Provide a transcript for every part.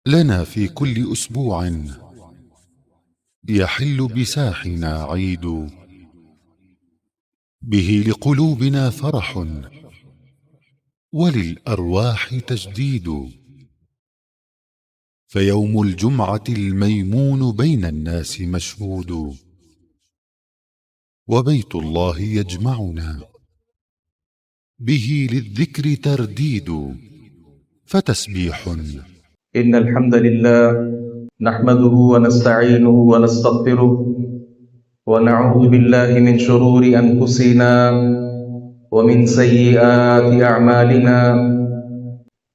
لنا في كل أسبوع يحل بساحنا عيد، به لقلوبنا فرح وللأرواح تجديد. فيوم الجمعة الميمون بين الناس مشهود، وبيت الله يجمعنا به للذكر ترديد. فتسبيح إن الحمد لله نحمده ونستعينه ونستغفره ونعوذ بالله من شرور أنفسنا ومن سيئات أعمالنا.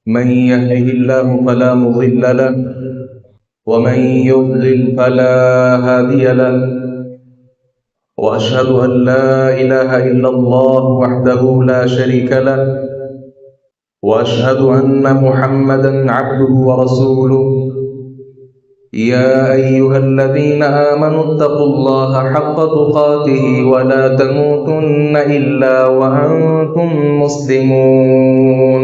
من يهده الله فلا مضل له ومن يضلل فلا هادي له، وأشهد أن لا إله إلا الله وحده لا شريك له، وأشهد أن محمدًا عبده ورسوله. يا أيها الذين آمنوا اتقوا الله حق تقاته ولا تموتن إلا وأنتم مسلمون.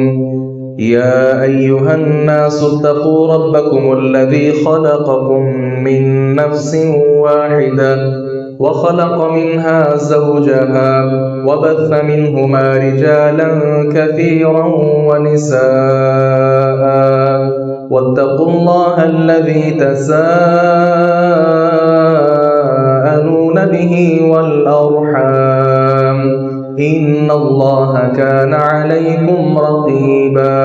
يا أيها الناس اتقوا ربكم الذي خلقكم من نفس واحدة وخلق منها زوجها وبث منهما رجالا كثيرا ونساء، واتقوا الله الذي تساءلون به والأرحام، إن الله كان عليكم رقيبا.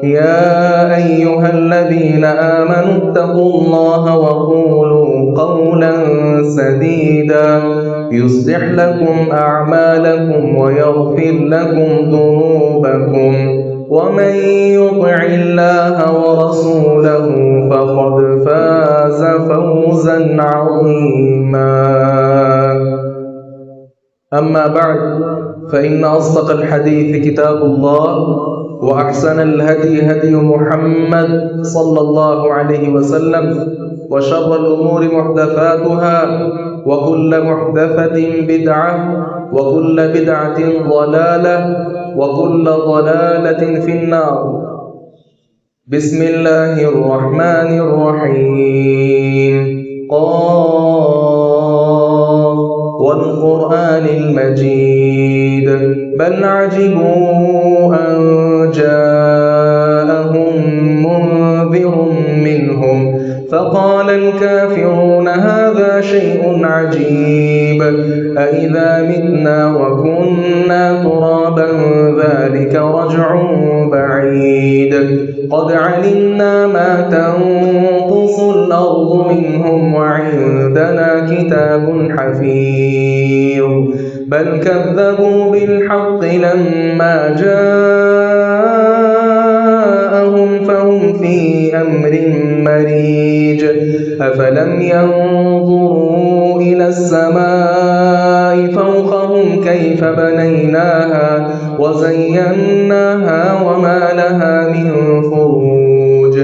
يا أيها الذين آمنوا اتقوا الله وقولوا قولا سديدا يصلح لكم أعمالكم ويغفر لكم ذنوبكم، ومن يطع الله ورسوله فقد فاز فوزا عظيما. أما بعد، فإن أصدق الحديث كتاب الله، وأحسن الهدي هدي محمد صلى الله عليه وسلم، وشر الأمور محدثاتها، وكل محدثة بدعة، وكل بدعة ضلالة، وكل ضلالة في النار. بسم الله الرحمن الرحيم. قاف والقرآن المجيد. بل عجبوا أن جاءهم منذر منهم فقال الكافرون هذا شيء عجيب، أإذا متنا وكنا ترابا ذلك رجع بعيد. قد علمنا ما تنقص الأرض منهم وعندنا كتاب حفيظ. بل كذبوا بالحق لما جاءهم فهم في أمر مريج. أفلم ينظروا إلى السماء فوقهم كيف بنيناها وزيناها وما لها من فروج.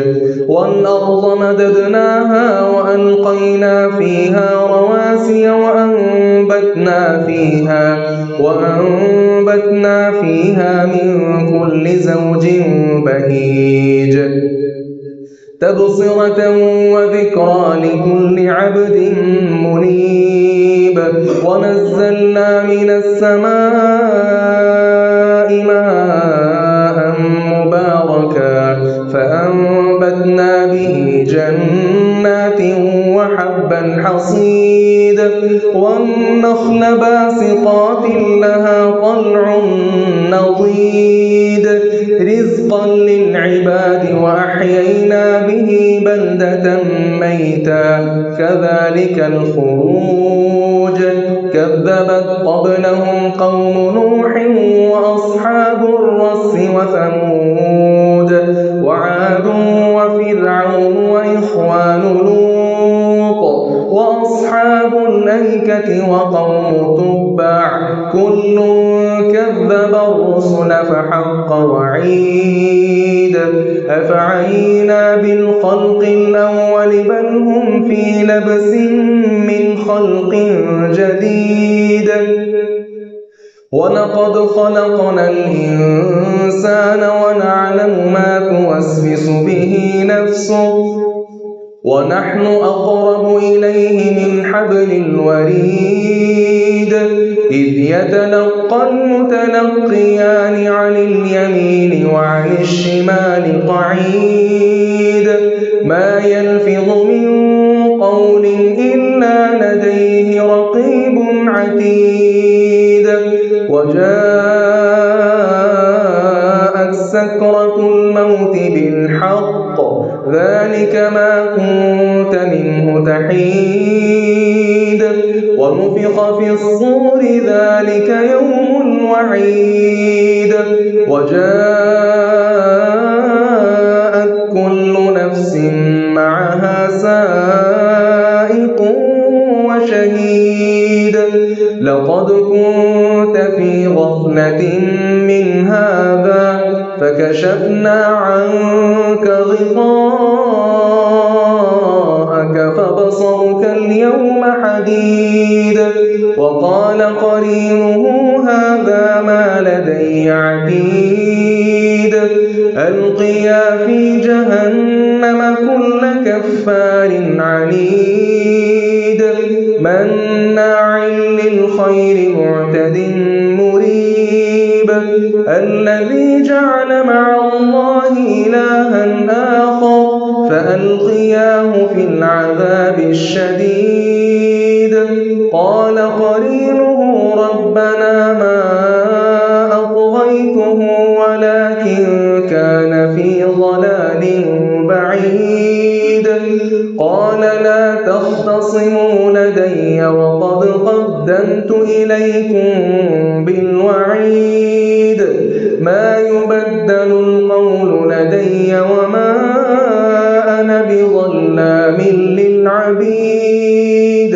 والأرض مددناها وألقينا فيها رواسي وأنبتنا فيها من كل زوج بهيج. تبصرة وذكرى لكل عبد منيب. ونزلنا من السماء ماء مباركا فأنبتنا به جنات وحب الحصيد. والنخل باسقات لها طلع نضيد رزقا للعباد وأحيينا به بلدة ميتا كذلك الخروج. كذبت قبلهم قوم نوح وأصحاب الرس وثمود وعاد وفرعون وإخوان لوط وأصحاب الأيكة وقوم تبع كل كذب الرسل فحق وعيد. أفعينا بالخلق الأول بل هم في لبس من خلق جديد. ولقد خلقنا الإنسان ونعلم ما توسوس توسوس به نفسه ونحن أقرب إليه من حبل الوريد إذ يتلقى المتلقيان عن اليمين وعن الشمال قعيد ما يلفظ من قول إلا لديه رقيب عتيد وجاءت سكرة الموت بالحق ذلك ما كنت منه تحيد ونفخ في الصور ذلك يوم الوعيد وجاءت كل نفس معها سائق وشهيد لقد كنت في غفلة من هذا فكشفنا عنك غطاءك فبصرك اليوم حديد وقال قرينه هذا ما لدي عتيد ألقيا في جهنم كل كفار عنيد مناع للخير معتد مريب الذي جعل مع الله إلها آخر فألقياه في العذاب الشديد قال قرينه ربنا ما أطغيته ولكن كان في ضلال بعيد قال لا تختصموا لدي وقد قدمت إليكم بالوعيد ما يبدل القول لدي وما أنا بظلام للعبيد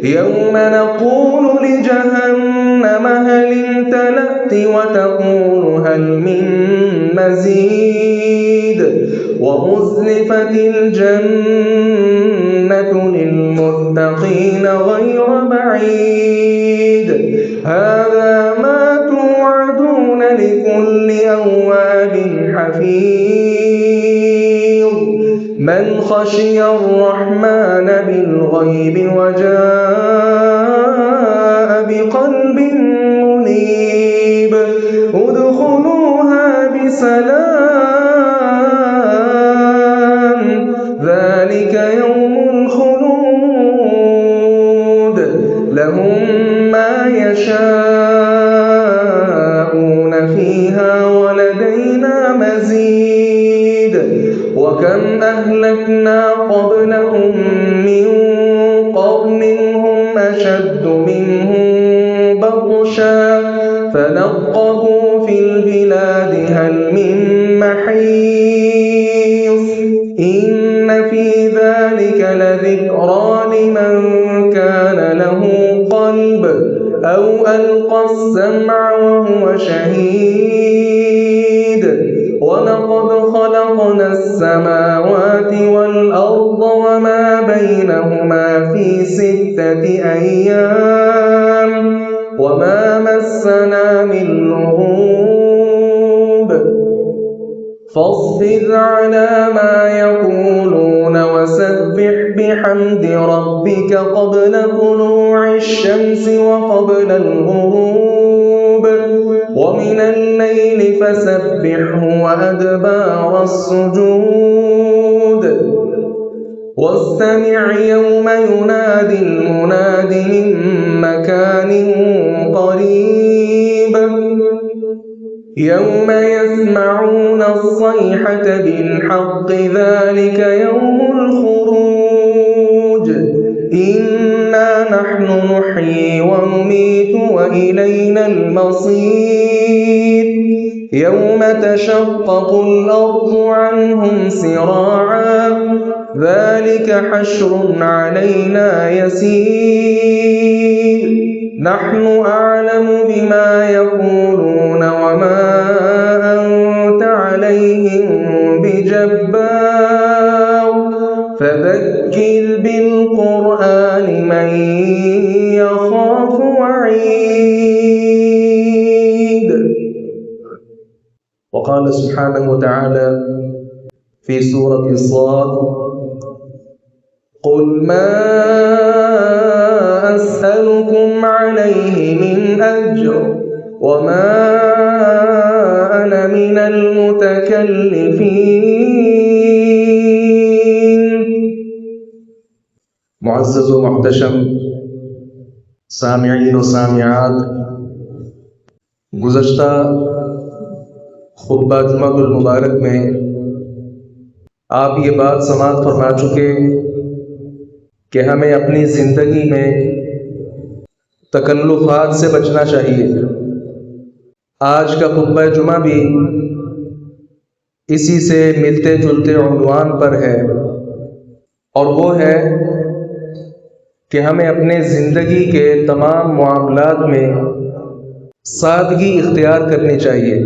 يوم نقول لجهنم هل امتلأت وتقول هل من مزيد وأزلفت الجنة للمتقين غير بعيد هذا ما توعدون لكل أواب حفيظ من خشي الرحمن بالغيب وجاء بقلب منيب ادخلوها بسلام ذلك يوم الخلود لهم ما يشاءون فيها ولدينا مزيد وكم أهلكنا قبلهم من قرن هم أشد منهم بطشا فنقبوا في البلاد هل من محيص إن في ذلك لذكرى لمن كان له قلب أو ألقى السمع وهو شهيد ولقد خلقنا السماوات والأرض وما بينهما في 6 أيام وما مسنا من لغوب فاصبر على ما يقولون وسبح بحمد ربك قبل طلوع الشمس وقبل الغروب ومن الليل فسبحه وأدبار السجود واستمع يوم ينادي المناد من مكان قريب يوم يسمعون الصيحة بالحق ذلك يوم الخروج إنا نحن نحيي ونميت وإلينا المصير يوم تشقق الأرض عنهم سراعا ذلك حشر علينا يسير نحن أعلم بما يقولون وما أنت عليهم بجبار فذكر بالقرآن من يخاف وعيد. وقال سبحانه وتعالى فی سورۃ الصاد قل ما اسألكم علیہ من اجر وما انا من المتکلفین۔ معزز و محتشم سامعین و سامعات، گزشتہ خطبہ جمعہ المبارک میں آپ یہ بات سماعت فرما چکے کہ ہمیں اپنی زندگی میں تکلفات سے بچنا چاہیے۔ آج کا خطبہ جمعہ بھی اسی سے ملتے جلتے عنوان پر ہے، اور وہ ہے کہ ہمیں اپنے زندگی کے تمام معاملات میں سادگی اختیار کرنی چاہیے۔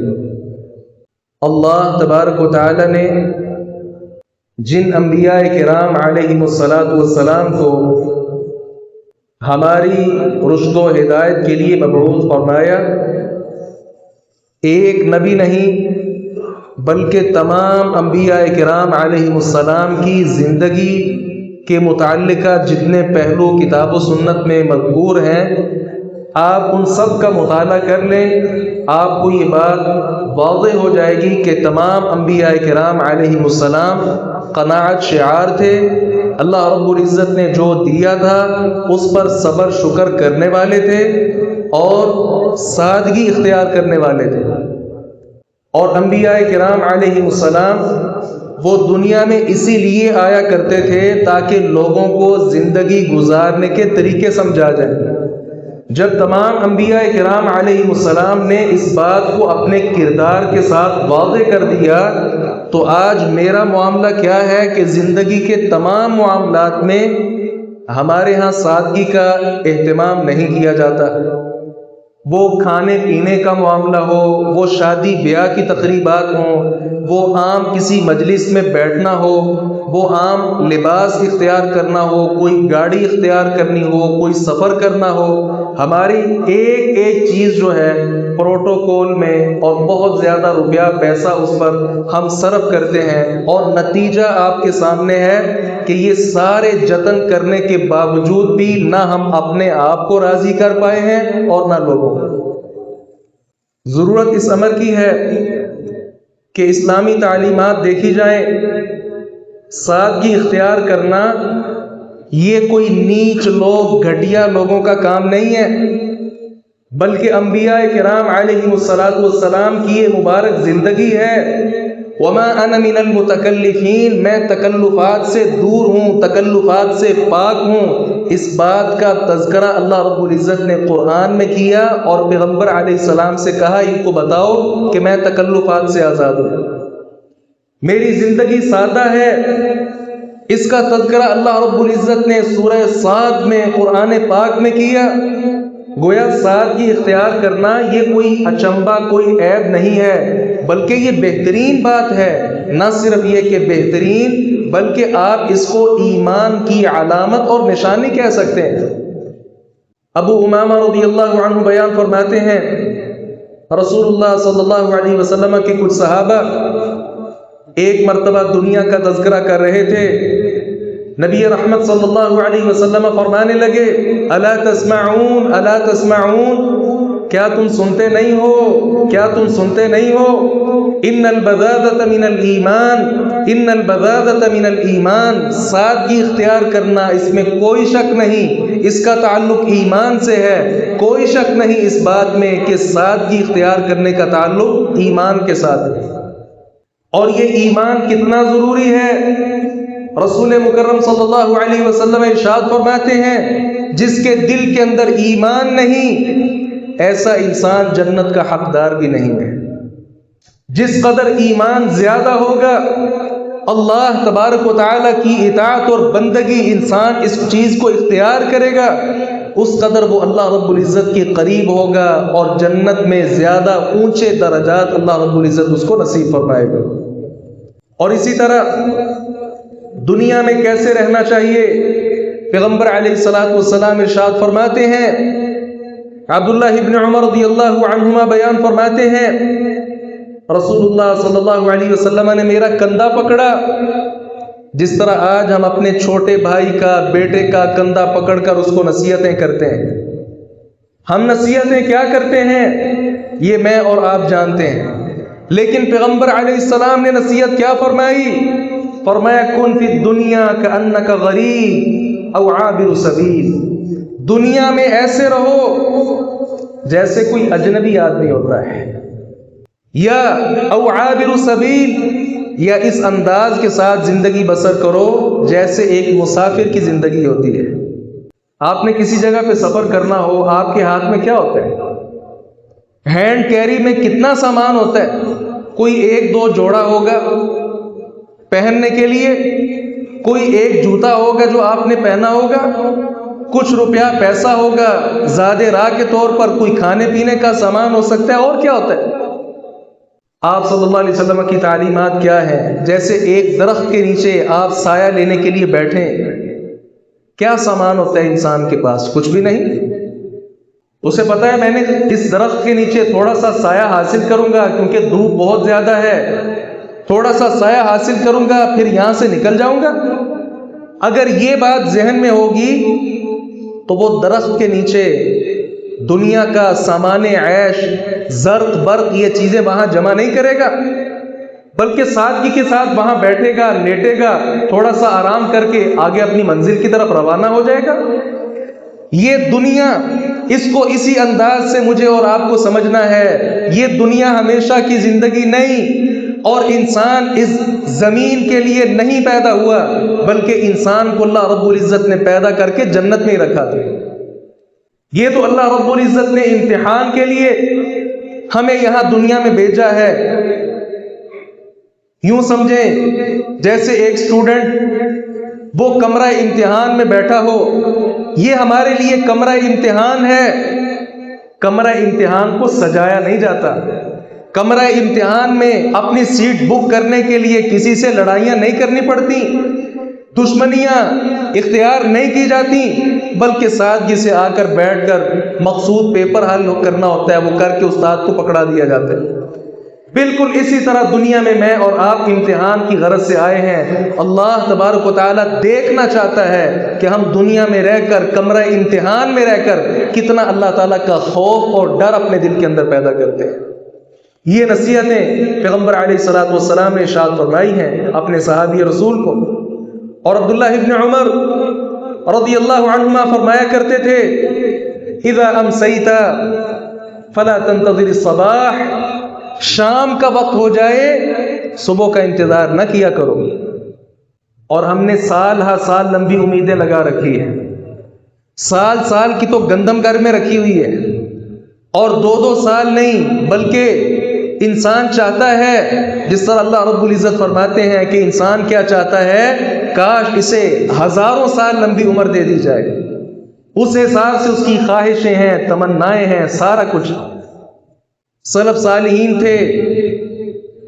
اللہ تبارک و تعالی نے جن انبیاء کرام علیہم السلام کو ہماری رشد و ہدایت کے لیے مبعوث فرمایا، ایک نبی نہیں بلکہ تمام انبیاء کرام علیہم السلام کی زندگی کے متعلقہ جتنے پہلو کتاب و سنت میں مذکور ہیں، آپ ان سب کا مطالعہ کر لیں، آپ کو یہ بات واضح ہو جائے گی کہ تمام انبیاء کرام علیہم السلام قناعت شعار تھے۔ اللہ رب العزت نے جو دیا تھا اس پر صبر شکر کرنے والے تھے اور سادگی اختیار کرنے والے تھے۔ اور انبیاء کرام علیہم السلام وہ دنیا میں اسی لیے آیا کرتے تھے تاکہ لوگوں کو زندگی گزارنے کے طریقے سمجھا جائیں۔ جب تمام انبیاء کرام علیہم السلام نے اس بات کو اپنے کردار کے ساتھ واضح کر دیا، تو آج میرا معاملہ کیا ہے کہ زندگی کے تمام معاملات میں ہمارے ہاں سادگی کا اہتمام نہیں کیا جاتا۔ وہ کھانے پینے کا معاملہ ہو، وہ شادی بیاہ کی تقریبات ہوں، وہ عام کسی مجلس میں بیٹھنا ہو، وہ عام لباس اختیار کرنا ہو، کوئی گاڑی اختیار کرنی ہو، کوئی سفر کرنا ہو، ہماری ایک ایک چیز جو ہے پروٹوکول میں اور بہت زیادہ روپیہ پیسہ اس پر ہم صرف کرتے ہیں، اور نتیجہ آپ کے سامنے ہے کہ یہ سارے جتن کرنے کے باوجود بھی نہ ہم اپنے آپ کو راضی کر پائے ہیں اور نہ لوگوں کو۔ ضرورت اس امر کی ہے کہ اسلامی تعلیمات دیکھی جائیں، سادگی اختیار کرنا یہ کوئی نیچ لوگ گھٹیا لوگوں کا کام نہیں ہے، بلکہ انبیاء کرام علیہم السلام کی یہ مبارک زندگی ہے۔ وما انا من المتکلفین، میں تکلفات سے دور ہوں، تکلفات سے پاک ہوں۔ اس بات کا تذکرہ اللہ رب العزت نے قرآن میں کیا اور پیغمبر علیہ السلام سے کہا ان کو بتاؤ کہ میں تکلفات سے آزاد ہوں، میری زندگی سادہ ہے۔ اس کا تذکرہ اللہ رب العزت نے سورہ صاد میں قرآن پاک میں کیا۔ گویا سادگی اختیار کرنا یہ کوئی اچنبا، کوئی عیب نہیں ہے، بلکہ یہ بہترین بات ہے۔ نہ صرف یہ کہ بہترین، بلکہ آپ اس کو ایمان کی علامت اور نشانی کہہ سکتے ہیں۔ ابو امامہ رضی اللہ عنہ بیان فرماتے ہیں، رسول اللہ صلی اللہ علیہ وسلم کے کچھ صحابہ ایک مرتبہ دنیا کا تذکرہ کر رہے تھے۔ نبی رحمت صلی اللہ علیہ وسلم فرمانے لگے، الا تسمعون الا تسمعون، کیا تم سنتے نہیں ہو، کیا تم سنتے نہیں ہو؟ ان البذاذۃ من الایمان، ان البذاذۃ من الایمان، سادگی اختیار کرنا اس میں کوئی شک نہیں، اس کا تعلق ایمان سے ہے۔ کوئی شک نہیں اس بات میں کہ سادگی اختیار کرنے کا تعلق ایمان کے ساتھ ہے۔ اور یہ ایمان کتنا ضروری ہے؟ رسول مکرم صلی اللہ علیہ وسلم ارشاد فرماتے ہیں، جس کے دل کے اندر ایمان نہیں، ایسا انسان جنت کا حقدار بھی نہیں ہے۔ جس قدر ایمان زیادہ ہوگا، اللہ تبارک و تعالیٰ کی اطاعت اور بندگی انسان اس چیز کو اختیار کرے گا، اس قدر وہ اللہ رب العزت کے قریب ہوگا اور جنت میں زیادہ اونچے درجات اللہ رب العزت اس کو نصیب فرمائے گا۔ اور اسی طرح دنیا میں کیسے رہنا چاہیے؟ پیغمبر علیہ السلام ارشاد فرماتے ہیں، عبداللہ ابن عمر رضی اللہ عنہما بیان فرماتے ہیں رسول اللہ صلی اللہ علیہ وسلم نے میرا کندھا پکڑا، جس طرح آج ہم اپنے چھوٹے بھائی کا، بیٹے کا کندھا پکڑ کر اس کو نصیحتیں کرتے ہیں۔ ہم نصیحتیں کیا کرتے ہیں یہ میں اور آپ جانتے ہیں، لیکن پیغمبر علیہ السلام نے نصیحت کیا فرمائی؟ فرمایا کن فی الدنیا کأنک غریب او عابر سبیل، دنیا میں ایسے رہو جیسے کوئی اجنبی آدمی ہوتا ہے، یا او عابر سبیل، یا اس انداز کے ساتھ زندگی بسر کرو جیسے ایک مسافر کی زندگی ہوتی ہے۔ آپ نے کسی جگہ پہ سفر کرنا ہو، آپ کے ہاتھ میں کیا ہوتا ہے؟ ہینڈ کیری میں کتنا سامان ہوتا ہے؟ کوئی ایک دو جوڑا ہوگا پہننے کے لیے، کوئی ایک جوتا ہوگا جو آپ نے پہنا ہوگا، کچھ روپیہ پیسہ ہوگا زیادہ راہ کے طور پر، کوئی کھانے پینے کا سامان ہو سکتا ہے، اور کیا ہوتا ہے؟ آپ صلی اللہ علیہ وسلم کی تعلیمات کیا ہیں؟ جیسے ایک درخت کے نیچے آپ سایہ لینے کے لیے بیٹھیں، کیا سامان ہوتا ہے انسان کے پاس؟ کچھ بھی نہیں۔ اسے پتا ہے میں نے اس درخت کے نیچے تھوڑا سا سایہ حاصل کروں گا کیونکہ دھوپ بہت زیادہ ہے، تھوڑا سا سایہ حاصل کروں گا پھر یہاں سے نکل جاؤں گا۔ اگر یہ بات ذہن میں ہوگی تو وہ درخت کے نیچے دنیا کا سامان عیش، زرق برق، یہ چیزیں وہاں جمع نہیں کرے گا، بلکہ سادگی کے ساتھ وہاں بیٹھے گا، لیٹے گا، تھوڑا سا آرام کر کے آگے اپنی منزل کی طرف روانہ ہو جائے گا۔ یہ دنیا، اس کو اسی انداز سے مجھے اور آپ کو سمجھنا ہے، یہ دنیا ہمیشہ کی زندگی نہیں، اور انسان اس زمین کے لیے نہیں پیدا ہوا، بلکہ انسان کو اللہ رب العزت نے پیدا کر کے جنت میں ہی رکھا تھا۔ یہ تو اللہ رب العزت نے امتحان کے لیے ہمیں یہاں دنیا میں بھیجا ہے۔ یوں سمجھیں جیسے ایک اسٹوڈنٹ وہ کمرہ امتحان میں بیٹھا ہو، یہ ہمارے لیے کمرہ امتحان ہے۔ کمرہ امتحان کو سجایا نہیں جاتا، کمرہ امتحان میں اپنی سیٹ بک کرنے کے لیے کسی سے لڑائیاں نہیں کرنی پڑتی، دشمنیاں اختیار نہیں کی جاتی، بلکہ سادگی سے آ کر بیٹھ کر مقصود پیپر حل کرنا ہوتا ہے، وہ کر کے استاد کو پکڑا دیا جاتا ہے۔ بالکل اسی طرح دنیا میں اور آپ امتحان کی غرض سے آئے ہیں۔ اللہ تبارک و تعالیٰ دیکھنا چاہتا ہے کہ ہم دنیا میں رہ کر، کمرہ امتحان میں رہ کر کتنا اللہ تعالیٰ کا خوف اور ڈر اپنے دل کے اندر پیدا کرتے ہیں۔ یہ نصیحتیں پیغمبر علیہ الصلوۃ والسلام نے ارشاد فرمائی ہیں اپنے صحابی رسول کو۔ اور عبداللہ ابن عمر رضی اللہ عنہما فرمایا کرتے تھے، اذا امسیت فلا تنتظر الصباح، شام کا وقت ہو جائے صبح کا انتظار نہ کیا کرو۔ اور ہم نے سال ہا سال لمبی امیدیں لگا رکھی ہیں، سال سال کی تو گندم گھر میں رکھی ہوئی ہے، اور 2 سال نہیں، بلکہ انسان چاہتا ہے، جس طرح اللہ رب العزت فرماتے ہیں کہ انسان کیا چاہتا ہے، کاش اسے 1000 سال لمبی عمر دے دی جائے۔ اس حساب سے اس کی خواہشیں ہیں، تمنائیں ہیں، سارا کچھ۔ سلف صالحین تھے،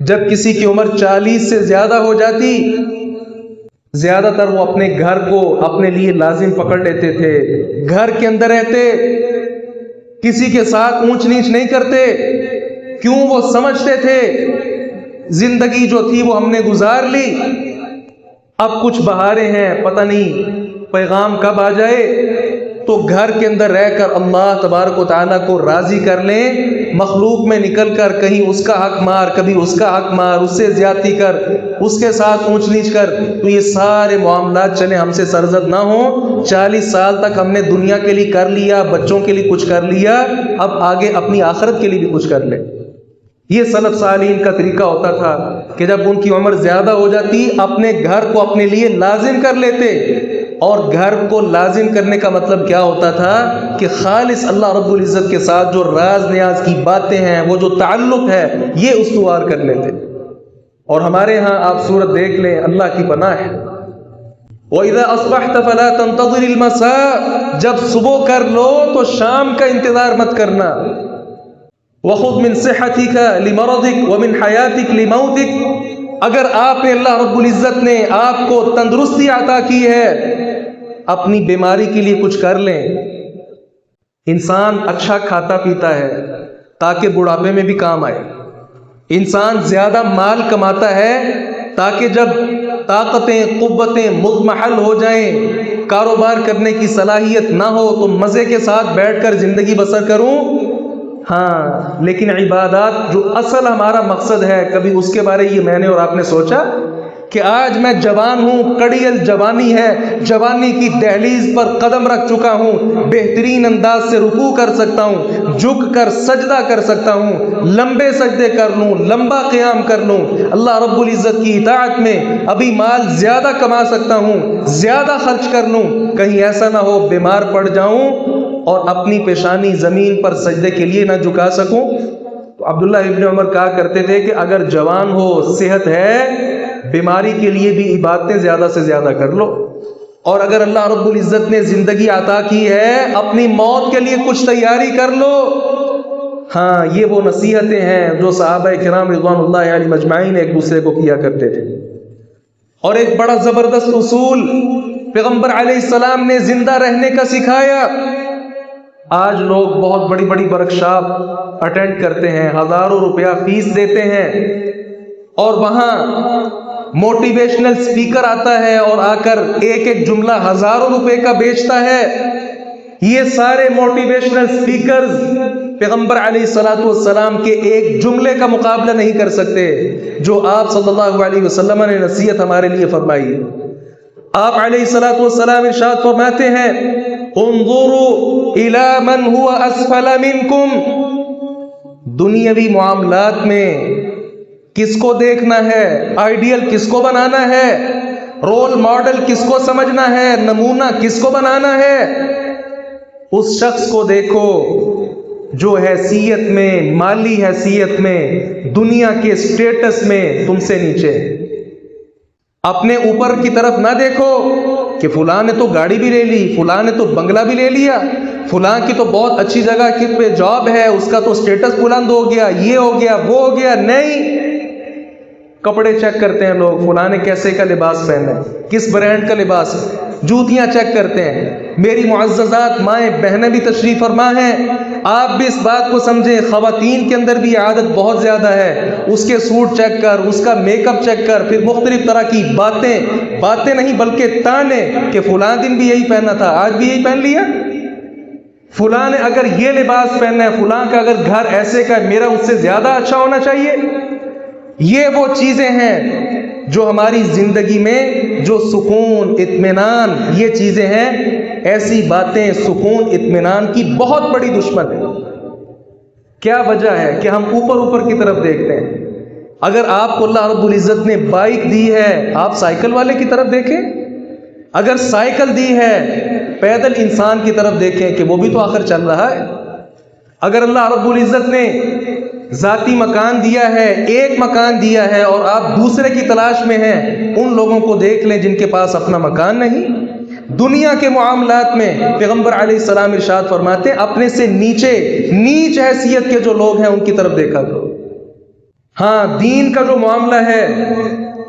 جب کسی کی عمر 40 سے زیادہ ہو جاتی، زیادہ تر وہ اپنے گھر کو اپنے لیے لازم پکڑ لیتے تھے، گھر کے اندر رہتے، کسی کے ساتھ اونچ نیچ نہیں کرتے۔ کیوں؟ وہ سمجھتے تھے زندگی جو تھی وہ ہم نے گزار لی، اب کچھ بہاریں ہیں، پتہ نہیں پیغام کب آ جائے، تو گھر کے اندر رہ کر اللہ تبارک و تعالیٰ کو راضی کر لیں، مخلوق میں نکل کر کہیں اس کا حق مار، کبھی اس کا حق مار، اس سے زیادتی کر، اس کے ساتھ اونچ نیچ کر، تو یہ سارے معاملات چلے ہم سے سرزد نہ ہوں۔ 40 سال تک ہم نے دنیا کے لیے کر لیا، بچوں کے لیے کچھ کر لیا، اب آگے اپنی آخرت کے لیے بھی کچھ کر لیں۔ یہ سلف صالحین کا طریقہ ہوتا تھا کہ جب ان کی عمر زیادہ ہو جاتی، اپنے گھر کو اپنے لیے لازم کر لیتے۔ اور گھر کو لازم کرنے کا مطلب کیا ہوتا تھا کہ خالص اللہ رب العزت کے ساتھ جو راز نیاز کی باتیں ہیں، وہ جو تعلق ہے، یہ استوار کر لیتے۔ اور ہمارے ہاں آپ صورت دیکھ لیں، اللہ کی پناہ ہے، وَإِذَا أَصْبَحْتَ فَلَا تَنْتَظِرِ الْمَسَاءَ، جب صبح کر لو تو شام کا انتظار مت کرنا۔ وَخُذْ مِنْ صِحَّتِكَ لِمَرَضِكَ وَمِنْ حَيَاتِكَ لِمَوْتِكَ، اگر آپ نے، اللہ رب العزت نے آپ کو تندرستی عطا کی ہے، اپنی بیماری کے لیے کچھ کر لیں۔ انسان اچھا کھاتا پیتا ہے تاکہ بڑھاپے میں بھی کام آئے، انسان زیادہ مال کماتا ہے تاکہ جب طاقتیں قوتیں مضمحل ہو جائیں، کاروبار کرنے کی صلاحیت نہ ہو تو مزے کے ساتھ بیٹھ کر زندگی بسر کروں. ہاں، لیکن عبادات جو اصل ہمارا مقصد ہے، کبھی اس کے بارے یہ میں نے اور آپ نے سوچا کہ آج میں جوان ہوں، کڑی الجوانی ہے، جوانی کی دہلیز پر قدم رکھ چکا ہوں، بہترین انداز سے رکوع کر سکتا ہوں، جھک کر سجدہ کر سکتا ہوں، لمبے سجدے کر لوں، لمبا قیام کر لوں، اللہ رب العزت کی اطاعت میں ابھی مال زیادہ کما سکتا ہوں، زیادہ خرچ کر لوں، کہیں ایسا نہ ہو بیمار پڑ جاؤں اور اپنی پیشانی زمین پر سجدے کے لیے نہ جھکا سکوں. تو عبداللہ ابن عمر کہا کرتے تھے کہ اگر جوان ہو، صحت ہے، بیماری کے لیے بھی عبادتیں زیادہ سے زیادہ کر لو، اور اگر اللہ رب العزت نے زندگی عطا کی ہے، اپنی موت کے لیے کچھ تیاری کر لو. ہاں، یہ وہ نصیحتیں ہیں جو صحابہ کرام رضوان اللہ علیہم اجمعین ایک دوسرے کو کیا کرتے تھے. اور ایک بڑا زبردست اصول پیغمبر علیہ السلام نے زندہ رہنے کا سکھایا. آج لوگ بہت بڑی بڑی ورکشاپ اٹینڈ کرتے ہیں، ہزاروں روپیہ فیس دیتے ہیں، اور وہاں موٹیویشنل سپیکر آتا ہے اور آ کر ایک ایک جملہ ہزاروں روپے کا بیچتا ہے. یہ سارے موٹیویشنل سپیکرز پیغمبر علیہ الصلوۃ والسلام کے ایک جملے کا مقابلہ نہیں کر سکتے جو آپ صلی اللہ علیہ وسلم نے نصیحت ہمارے لیے فرمائی. آپ علیہ الصلوۃ والسلام ارشاد فرماتے ہیں، انظروا الی من هو اسفل منکم. دنیاوی معاملات میں کس کو دیکھنا ہے، آئیڈیل کس کو بنانا ہے، رول ماڈل کس کو سمجھنا ہے، نمونہ کس کو بنانا ہے، اس شخص کو دیکھو جو حیثیت میں، مالی حیثیت میں، دنیا کے سٹیٹس میں تم سے نیچے. اپنے اوپر کی طرف نہ دیکھو کہ فلاں نے تو گاڑی بھی لے لی، فلاں نے تو بنگلہ بھی لے لیا، فلاں کی تو بہت اچھی جگہ پہ جاب ہے، اس کا تو سٹیٹس بلند ہو گیا، یہ ہو گیا، وہ ہو گیا. نہیں، کپڑے چیک کرتے ہیں لوگ، فلاں نے کیسے کا لباس پہنا ہے، کس برانڈ کا لباس ہے. جوتیاں چیک کرتے ہیں. میری معززات مائیں بہنیں بھی تشریف فرما ہیں، آپ بھی اس بات کو سمجھیں، خواتین کے اندر بھی عادت بہت زیادہ ہے، اس کے سوٹ چیک کر، اس کا میک اپ چیک کر، پھر مختلف طرح کی باتیں نہیں بلکہ تانے کہ فلاں دن بھی یہی پہنا تھا، آج بھی یہی پہن لیا، فلاں نے اگر یہ لباس پہننا ہے، فلاں کا اگر گھر ایسے کا ہے، میرا اس سے زیادہ اچھا ہونا چاہیے. یہ وہ چیزیں ہیں جو ہماری زندگی میں جو سکون، اطمینان، یہ چیزیں ہیں. ایسی باتیں سکون، اطمینان کی بہت بڑی دشمن ہے. کیا وجہ ہے کہ ہم اوپر کی طرف دیکھتے ہیں. اگر آپ کو اللہ رب العزت نے بائک دی ہے، آپ سائیکل والے کی طرف دیکھیں. اگر سائیکل دی ہے، پیدل انسان کی طرف دیکھیں کہ وہ بھی تو آخر چل رہا ہے. اگر اللہ رب العزت نے ذاتی مکان دیا ہے، ایک مکان دیا ہے، اور آپ دوسرے کی تلاش میں ہیں، ان لوگوں کو دیکھ لیں جن کے پاس اپنا مکان نہیں. دنیا کے معاملات میں پیغمبر علیہ السلام ارشاد فرماتے ہیں، اپنے سے نیچ حیثیت کے جو لوگ ہیں ان کی طرف دیکھا کرو. ہاں، دین کا جو معاملہ ہے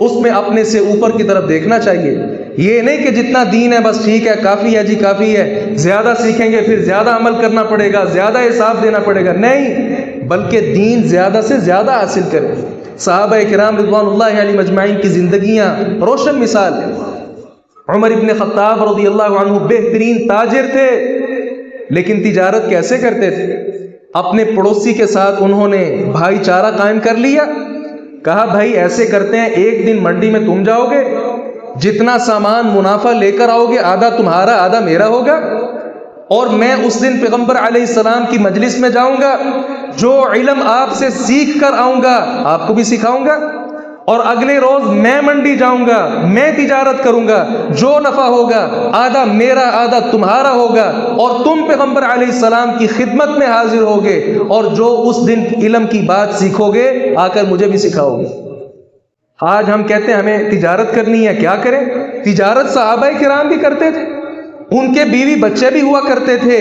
اس میں اپنے سے اوپر کی طرف دیکھنا چاہیے. یہ نہیں کہ جتنا دین ہے بس ٹھیک ہے، کافی ہے جی، کافی ہے، زیادہ سیکھیں گے پھر زیادہ عمل کرنا پڑے گا، زیادہ حساب دینا پڑے گا. نہیں، بلکہ دین زیادہ سے زیادہ حاصل کریں. صحابہ کرام رضوان اللہ علیہم اجمعین کی زندگیاں روشن مثال ہیں. عمر ابن خطاب رضی اللہ عنہ بہترین تاجر تھے، لیکن تجارت کیسے کرتے تھے؟ اپنے پڑوسی کے ساتھ انہوں نے بھائی چارہ قائم کر لیا. کہا بھائی ایسے کرتے ہیں، ایک دن منڈی میں تم جاؤ گے، جتنا سامان منافع لے کر آؤ گے آدھا تمہارا آدھا میرا ہوگا، اور میں اس دن پیغمبر علیہ السلام کی مجلس میں جاؤں گا، جو علم آپ سے سیکھ کر آؤں گا آپ کو بھی سکھاؤں گا، اور اگلے روز میں منڈی جاؤں گا، میں تجارت کروں گا، جو نفع ہوگا آدھا میرا آدھا تمہارا ہوگا، اور تم پیغمبر علیہ السلام کی خدمت میں حاضر ہوگے، اور جو اس دن علم کی بات سیکھو گے آ کر مجھے بھی سکھاؤ گے. آج ہم کہتے ہیں ہمیں تجارت کرنی ہے، کیا کریں؟ تجارت صحابہ کرام بھی کرتے تھے، ان کے بیوی بچے بھی ہوا کرتے تھے،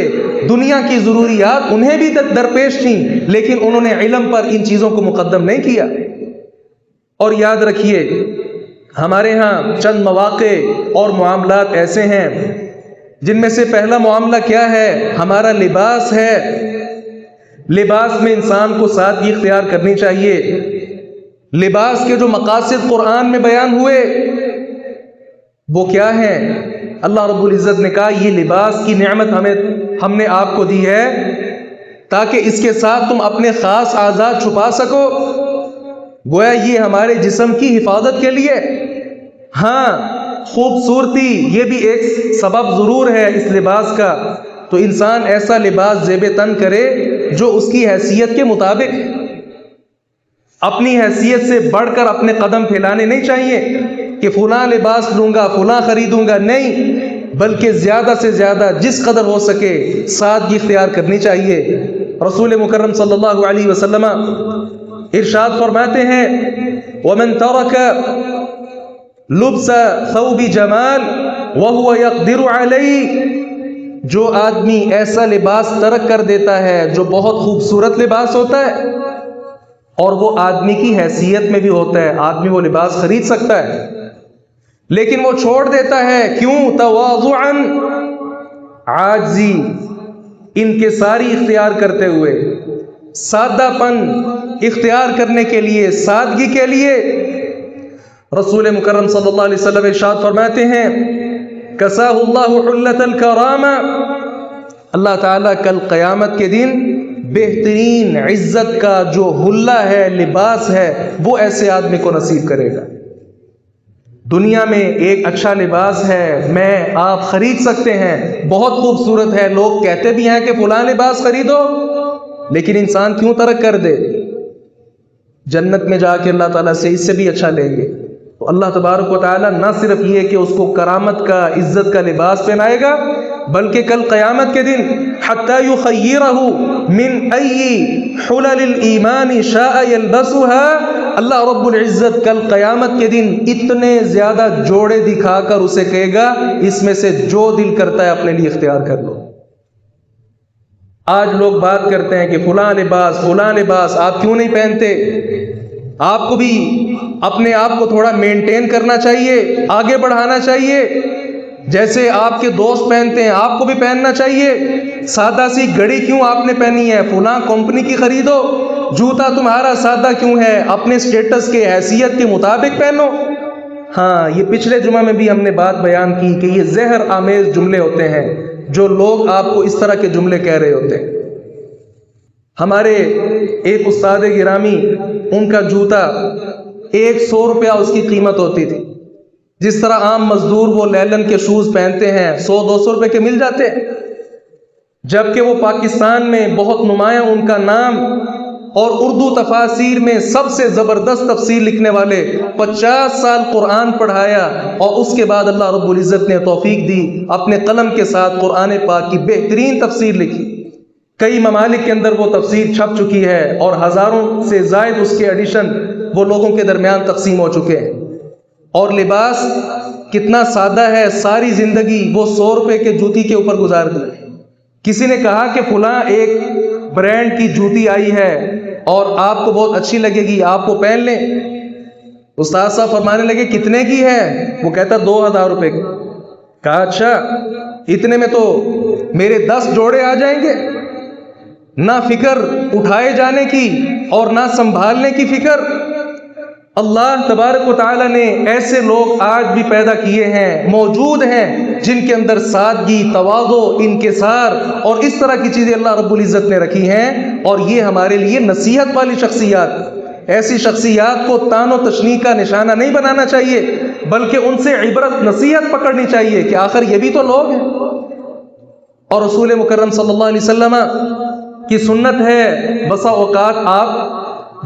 دنیا کی ضروریات انہیں بھی درپیش تھیں، لیکن انہوں نے علم پر ان چیزوں کو مقدم نہیں کیا. اور یاد رکھیے، ہمارے ہاں چند مواقع اور معاملات ایسے ہیں جن میں سے پہلا معاملہ کیا ہے؟ ہمارا لباس ہے. لباس میں انسان کو سادگی اختیار کرنی چاہیے. لباس کے جو مقاصد قرآن میں بیان ہوئے وہ کیا ہیں؟ اللہ رب العزت نے کہا یہ لباس کی نعمت ہم نے آپ کو دی ہے تاکہ اس کے ساتھ تم اپنے خاص اعضاء چھپا سکو، گویا یہ ہمارے جسم کی حفاظت کے لیے۔ ہاں، خوبصورتی یہ بھی ایک سبب ضرور ہے اس لباس کا، تو انسان ایسا لباس زیب تن کرے جو اس کی حیثیت کے مطابق، اپنی حیثیت سے بڑھ کر اپنے قدم پھیلانے نہیں چاہیے کہ فلاں لباس لوں گا، فلاں خریدوں گا، نہیں، بلکہ زیادہ سے زیادہ جس قدر ہو سکے سادگی اختیار کرنی چاہیے۔ رسول مکرم صلی اللہ علیہ وسلم ارشاد فرماتے ہیں وَمَن تَرَكَ لُبْسَ ثَوْبِ جَمَال وَهُوَ يَقْدِرُ عَلَيْهِ، جو آدمی ایسا لباس ترک کر دیتا ہے جو بہت خوبصورت لباس ہوتا ہے اور وہ آدمی کی حیثیت میں بھی ہوتا ہے، آدمی وہ لباس خرید سکتا ہے، لیکن وہ چھوڑ دیتا ہے، کیوں؟ تواضعاً، عاجزی، انکساری اختیار کرتے ہوئے، سادہ پن اختیار کرنے کے لیے، سادگی کے لیے۔ رسول مکرم صلی اللہ علیہ وسلم ارشاد فرماتے ہیں کساہ اللہ حلۃ الکرامہ، اللہ تعالیٰ کل قیامت کے دن بہترین عزت کا جو حلہ ہے، لباس ہے، وہ ایسے آدمی کو نصیب کرے گا۔ دنیا میں ایک اچھا لباس ہے، میں آپ خرید سکتے ہیں، بہت خوبصورت ہے، لوگ کہتے بھی ہیں کہ فلاں لباس خریدو، لیکن انسان کیوں ترک کر دے؟ جنت میں جا کے اللہ تعالیٰ سے اس سے بھی اچھا لیں گے۔ تو اللہ تبارک و تعالیٰ نہ صرف یہ کہ اس کو کرامت کا، عزت کا لباس پہنائے گا، بلکہ کل قیامت کے دن حتی یخیرہ من ای حلل الایمان شاء یلبسها، اللہ رب العزت کل قیامت کے دن اتنے زیادہ جوڑے دکھا کر اسے کہے گا اس میں سے جو دل کرتا ہے اپنے لیے اختیار کر لو۔ آج لوگ بات کرتے ہیں کہ فلاں لباس، فلاں لباس آپ کیوں نہیں پہنتے؟ آپ کو بھی اپنے آپ کو تھوڑا مینٹین کرنا چاہیے، آگے بڑھانا چاہیے، جیسے آپ کے دوست پہنتے ہیں آپ کو بھی پہننا چاہیے۔ سادہ سی گھڑی کیوں آپ نے پہنی ہے؟ فلاں کمپنی کی خریدو۔ جوتا تمہارا سادہ کیوں ہے؟ اپنے سٹیٹس کے، حیثیت کے مطابق پہنو۔ ہاں، یہ پچھلے جمعہ میں بھی ہم نے بات بیان کی کہ یہ زہر آمیز جملے ہوتے ہیں جو لوگ آپ کو اس طرح کے جملے کہہ رہے ہوتے ہیں۔ ہمارے ایک استاد گرامی، ان کا جوتا 100 روپیہ اس کی قیمت ہوتی تھی، جس طرح عام مزدور وہ لیلن کے شوز پہنتے ہیں 100-200 روپے کے مل جاتے ہیں، جبکہ وہ پاکستان میں بہت نمایاں ان کا نام، اور اردو تفاسیر میں سب سے زبردست تفسیر لکھنے والے، 50 سال قرآن پڑھایا، اور اس کے بعد اللہ رب العزت نے توفیق دی، اپنے قلم کے ساتھ قرآن پاک کی بہترین تفسیر لکھی۔ کئی ممالک کے اندر وہ تفسیر چھپ چکی ہے اور ہزاروں سے زائد اس کے ایڈیشن وہ لوگوں کے درمیان تقسیم ہو چکے ہیں۔ اور لباس کتنا سادہ ہے، ساری زندگی وہ 100 روپے کے جوتی کے اوپر گزار دی۔ کسی نے کہا کہ فلاں ایک برانڈ کی جوتی آئی ہے اور آپ کو بہت اچھی لگے گی، آپ کو پہن لیں۔ استاد صاحب فرمانے لگے کتنے کی ہے؟ وہ کہتا 2000 روپے کی۔ کہا اچھا، اتنے میں تو میرے 10 جوڑے آ جائیں گے۔ نہ فکر اٹھائے جانے کی اور نہ سنبھالنے کی فکر۔ اللہ تبارک و تعالیٰ نے ایسے لوگ آج بھی پیدا کیے ہیں، موجود ہیں، جن کے اندر سادگی، تواضع، انکسار اور اس طرح کی چیزیں اللہ رب العزت نے رکھی ہیں، اور یہ ہمارے لیے نصیحت والی شخصیات۔ ایسی شخصیات کو تان و تشنیع کا نشانہ نہیں بنانا چاہیے، بلکہ ان سے عبرت، نصیحت پکڑنی چاہیے کہ آخر یہ بھی تو لوگ ہیں۔ اور رسول مکرم صلی اللہ علیہ وسلم کی سنت ہے، بسا اوقات آپ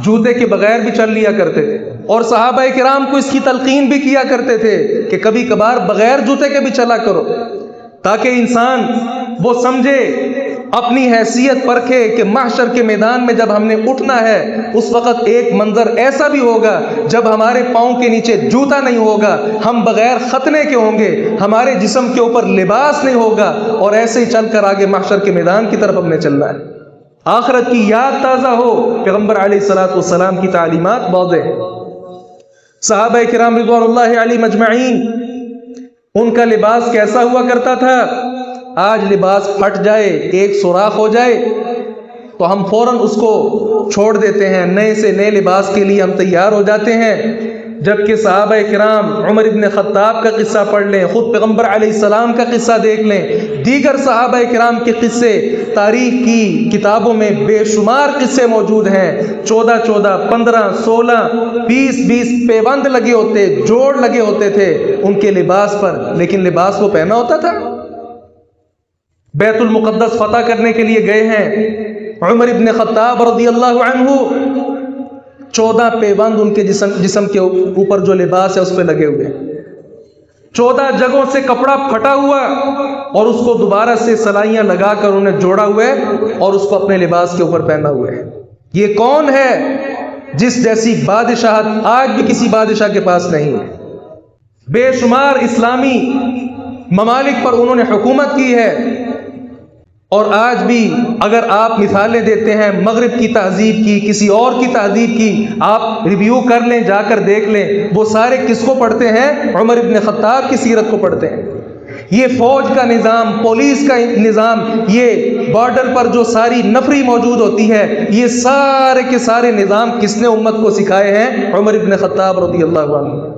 جوتے کے بغیر بھی چل لیا کرتے تھے، اور صحابہ کرام کو اس کی تلقین بھی کیا کرتے تھے کہ کبھی کبھار بغیر جوتے کے بھی چلا کرو، تاکہ انسان وہ سمجھے، اپنی حیثیت پرکھے کہ محشر کے میدان میں جب ہم نے اٹھنا ہے اس وقت ایک منظر ایسا بھی ہوگا جب ہمارے پاؤں کے نیچے جوتا نہیں ہوگا، ہم بغیر ختنے کے ہوں گے، ہمارے جسم کے اوپر لباس نہیں ہوگا، اور ایسے ہی چل کر آگے محشر کے میدان کی طرف ہم نے چلنا ہے۔ آخرت کی یاد تازہ ہو، پیغمبر علیہ الصلوۃ والسلام کی تعلیمات واضح ہیں۔ صحابہ کرام رضوان اللہ علیہم اجمعین، ان کا لباس کیسا ہوا کرتا تھا؟ آج لباس پھٹ جائے، ایک سوراخ ہو جائے تو ہم فوراً اس کو چھوڑ دیتے ہیں، نئے سے نئے لباس کے لیے ہم تیار ہو جاتے ہیں. جبکہ صحابہ کرام عمر ابن خطاب کا قصہ پڑھ لیں، خود پیغمبر علیہ السلام کا قصہ دیکھ لیں، دیگر صحابہ کرام کے قصے، تاریخ کی کتابوں میں بے شمار قصے موجود ہیں. 14 15 16 20 پیوند لگے ہوتے، جوڑ لگے ہوتے تھے ان کے لباس پر، لیکن لباس وہ پہنا ہوتا تھا. بیت المقدس فتح کرنے کے لیے گئے ہیں عمر ابن خطاب رضی اللہ عنہ، 14 پیوند ان کے جسم کے اوپر جو لباس ہے اس پہ لگے ہوئے، 14 جگہوں سے کپڑا پھٹا ہوا اور اس کو دوبارہ سے سلائیاں لگا کر انہیں جوڑا ہوا ہے اور اس کو اپنے لباس کے اوپر پہنا ہوا ہے. یہ کون ہے جس جیسی بادشاہت آج بھی کسی بادشاہ کے پاس نہیں ہے. بے شمار اسلامی ممالک پر انہوں نے حکومت کی ہے، اور آج بھی اگر آپ مثالیں دیتے ہیں مغرب کی تہذیب کی، کسی اور کی تہذیب کی، آپ ریویو کر لیں، جا کر دیکھ لیں، وہ سارے کس کو پڑھتے ہیں؟ عمر ابن خطاب کی سیرت کو پڑھتے ہیں. یہ فوج کا نظام، پولیس کا نظام، یہ بارڈر پر جو ساری نفری موجود ہوتی ہے، یہ سارے کے سارے نظام کس نے امت کو سکھائے ہیں؟ عمر ابن خطاب رضی اللہ عنہ.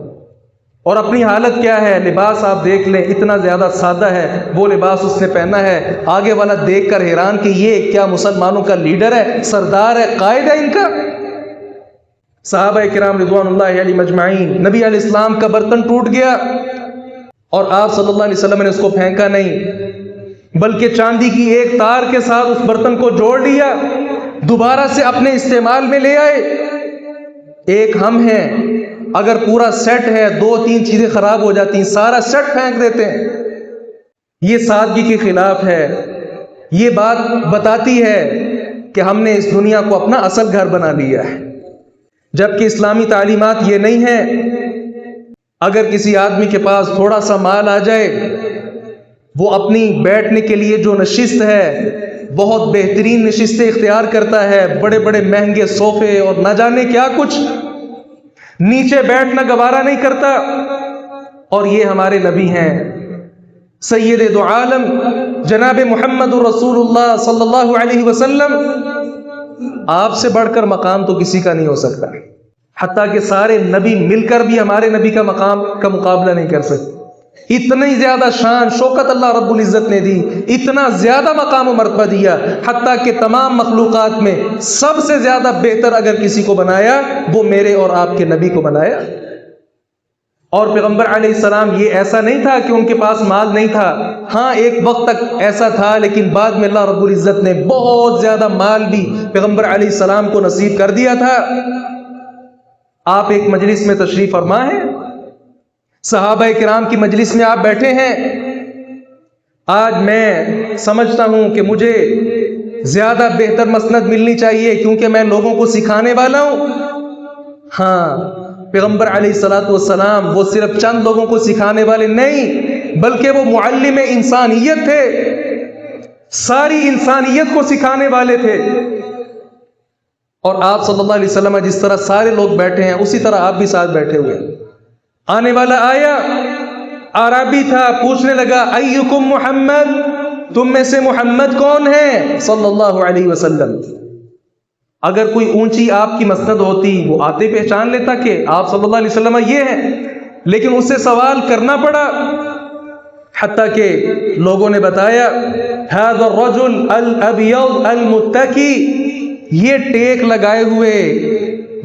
اور اپنی حالت کیا ہے؟ لباس آپ دیکھ لیں، اتنا زیادہ سادہ ہے وہ لباس اس نے پہنا ہے. آگے والا دیکھ کر حیران کہ یہ کیا مسلمانوں کا لیڈر ہے، سردار ہے، قائد ہے ان کا. صحابہ کرام رضوان اللہ علیہم اجمعین، نبی علیہ السلام کا برتن ٹوٹ گیا اور آپ صلی اللہ علیہ وسلم نے اس کو پھینکا نہیں، بلکہ چاندی کی ایک تار کے ساتھ اس برتن کو جوڑ لیا، دوبارہ سے اپنے استعمال میں لے آئے. ایک ہم ہیں، اگر پورا سیٹ ہے 2-3 چیزیں خراب ہو جاتی ہیں، سارا سیٹ پھینک دیتے ہیں. یہ سادگی کے خلاف ہے. یہ بات بتاتی ہے کہ ہم نے اس دنیا کو اپنا اصل گھر بنا لیا ہے، جبکہ اسلامی تعلیمات یہ نہیں ہے. اگر کسی آدمی کے پاس تھوڑا سا مال آ جائے، وہ اپنی بیٹھنے کے لیے جو نشست ہے بہت بہترین نشستیں اختیار کرتا ہے، بڑے بڑے مہنگے صوفے اور نہ جانے کیا کچھ، نیچے بیٹھنا گوارا نہیں کرتا. اور یہ ہمارے نبی ہیں، سید دو عالم جناب محمد رسول اللہ صلی اللہ علیہ وسلم. آپ سے بڑھ کر مقام تو کسی کا نہیں ہو سکتا، حتیٰ کہ سارے نبی مل کر بھی ہمارے نبی کا مقام کا مقابلہ نہیں کر سکتے. اتنی زیادہ شان شوکت اللہ رب العزت نے دی، اتنا زیادہ مقام و مرتبہ دیا، حتیٰ کہ تمام مخلوقات میں سب سے زیادہ بہتر اگر کسی کو بنایا وہ میرے اور آپ کے نبی کو بنایا. اور پیغمبر علیہ السلام یہ ایسا نہیں تھا کہ ان کے پاس مال نہیں تھا، ہاں ایک وقت تک ایسا تھا، لیکن بعد میں اللہ رب العزت نے بہت زیادہ مال بھی پیغمبر علیہ السلام کو نصیب کر دیا تھا. آپ ایک مجلس میں تشریف فرما ہیں، صحابہ کرام کی مجلس میں آپ بیٹھے ہیں. آج میں سمجھتا ہوں کہ مجھے زیادہ بہتر مسند ملنی چاہیے کیونکہ میں لوگوں کو سکھانے والا ہوں. ہاں، پیغمبر علیہ الصلوۃ والسلام وہ صرف چند لوگوں کو سکھانے والے نہیں، بلکہ وہ معلم انسانیت تھے، ساری انسانیت کو سکھانے والے تھے. اور آپ صلی اللہ علیہ وسلم جس طرح سارے لوگ بیٹھے ہیں اسی طرح آپ بھی ساتھ بیٹھے ہوئے. آنے والا آیا، عربی تھا، پوچھنے لگا ایکم محمد، تم میں سے محمد کون ہے صلی اللہ علیہ وسلم. اگر کوئی اونچی آپ کی مسند ہوتی وہ آتے پہچان لیتا کہ آپ صلی اللہ علیہ وسلم یہ ہیں، لیکن اس سے سوال کرنا پڑا، حتیٰ کہ لوگوں نے بتایا هذا الرجل الابيض المتقی، یہ ٹیک لگائے ہوئے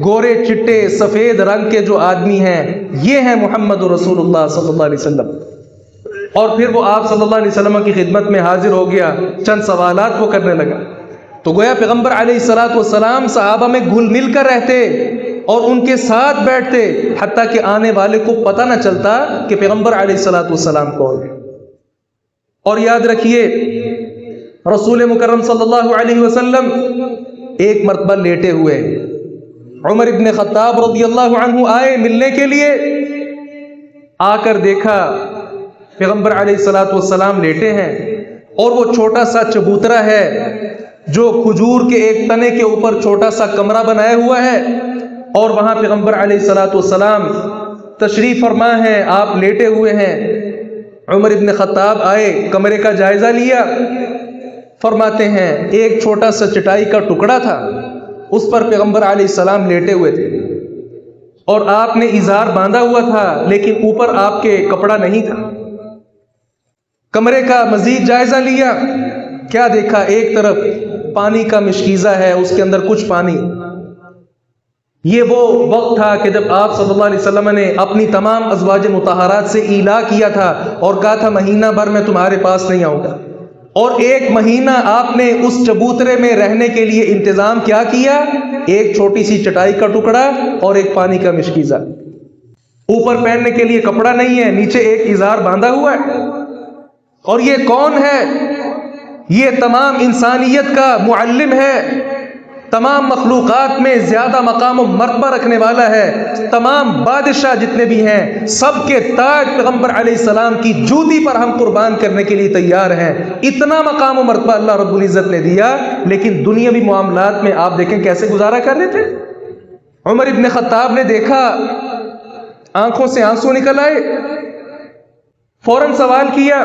گورے چٹے سفید رنگ کے جو آدمی ہیں یہ ہیں محمد رسول اللہ صلی اللہ علیہ وسلم. اور پھر وہ آپ صلی اللہ علیہ وسلم کی خدمت میں حاضر ہو گیا، چند سوالات وہ کرنے لگا. تو گویا پیغمبر علیہ الصلوۃ والسلام صحابہ میں گھل مل کر رہتے اور ان کے ساتھ بیٹھتے، حتیٰ کہ آنے والے کو پتہ نہ چلتا کہ پیغمبر علیہ الصلوۃ والسلام کون ہے. اور یاد رکھیے رسول مکرم صلی اللہ علیہ وسلم ایک مرتبہ لیٹے ہوئے، عمر ابن خطاب رضی اللہ عنہ آئے ملنے کے لیے. آ کر دیکھا پیغمبر علیہ الصلوۃ والسلام لیٹے ہیں اور وہ چھوٹا سا چبوترا ہے جو کھجور کے ایک تنے کے اوپر چھوٹا سا کمرہ بنایا ہوا ہے، اور وہاں پیغمبر علیہ الصلوۃ والسلام تشریف فرما ہے، آپ لیٹے ہوئے ہیں. عمر ابن خطاب آئے، کمرے کا جائزہ لیا، فرماتے ہیں ایک چھوٹا سا چٹائی کا ٹکڑا تھا، اس پر پیغمبر علیہ السلام لیٹے ہوئے تھے اور آپ نے ازار باندھا ہوا تھا لیکن اوپر آپ کے کپڑا نہیں تھا۔ کمرے کا مزید جائزہ لیا، کیا دیکھا؟ ایک طرف پانی کا مشکیزہ ہے، اس کے اندر کچھ پانی۔ یہ وہ وقت تھا کہ جب آپ صلی اللہ علیہ وسلم نے اپنی تمام ازواج مطہرات سے ایلا کیا تھا اور کہا تھا مہینہ بھر میں تمہارے پاس نہیں آؤں گا، اور ایک مہینہ آپ نے اس چبوترے میں رہنے کے لیے انتظام کیا کیا؟ ایک چھوٹی سی چٹائی کا ٹکڑا اور ایک پانی کا مشکیزہ، اوپر پہننے کے لیے کپڑا نہیں ہے، نیچے ایک ازار باندھا ہوا ہے۔ اور یہ کون ہے؟ یہ تمام انسانیت کا معلم ہے، تمام مخلوقات میں زیادہ مقام و مرتبہ رکھنے والا ہے، تمام بادشاہ جتنے بھی ہیں سب کے تاج پیغمبر علیہ السلام کی جوتی پر ہم قربان کرنے کے لیے تیار ہیں۔ اتنا مقام و مرتبہ اللہ رب العزت نے دیا، لیکن دنیاوی معاملات میں آپ دیکھیں کیسے گزارا کر رہے تھے۔ عمر ابن خطاب نے دیکھا، آنکھوں سے آنسو نکل آئے، فوراً سوال کیا،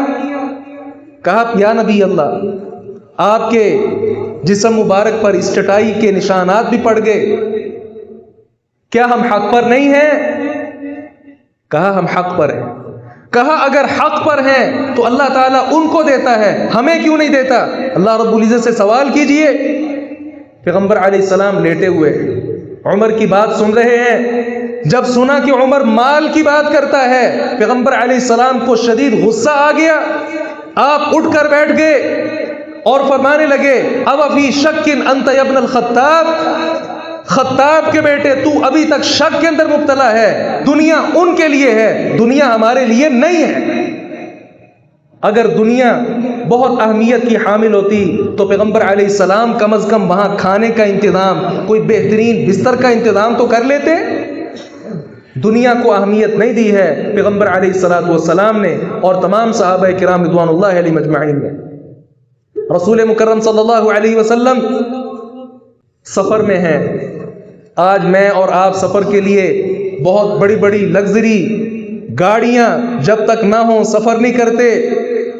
کہا یا نبی اللہ، آپ کے جسم مبارک پر اس چٹائی کے نشانات بھی پڑ گئے، کیا ہم حق پر نہیں ہیں؟ کہا ہم حق پر ہیں۔ کہا اگر حق پر ہیں تو اللہ تعالیٰ ان کو دیتا ہے، ہمیں کیوں نہیں دیتا؟ اللہ رب العزت سے سوال کیجئے۔ پیغمبر علیہ السلام لیٹے ہوئے عمر کی بات سن رہے ہیں۔ جب سنا کہ عمر مال کی بات کرتا ہے، پیغمبر علیہ السلام کو شدید غصہ آ گیا، آپ اٹھ کر بیٹھ گئے اور فرمانے لگے اب فی شک انت یا ابن الخطاب، خطاب کے بیٹے تو ابھی تک شک کے اندر مبتلا ہے، دنیا ان کے لیے ہے، دنیا ہمارے لیے نہیں ہے۔ اگر دنیا بہت اہمیت کی حامل ہوتی تو پیغمبر علیہ السلام کم از کم وہاں کھانے کا انتظام، کوئی بہترین بستر کا انتظام تو کر لیتے۔ دنیا کو اہمیت نہیں دی ہے پیغمبر علیہ السلام نے اور تمام صحابہ کرام رضوان اللہ علیہم اجمعین نے۔ رسول مکرم صلی اللہ علیہ وسلم سفر میں ہیں۔ آج میں اور آپ سفر کے لیے بہت بڑی بڑی لگژری گاڑیاں جب تک نہ ہوں سفر نہیں کرتے،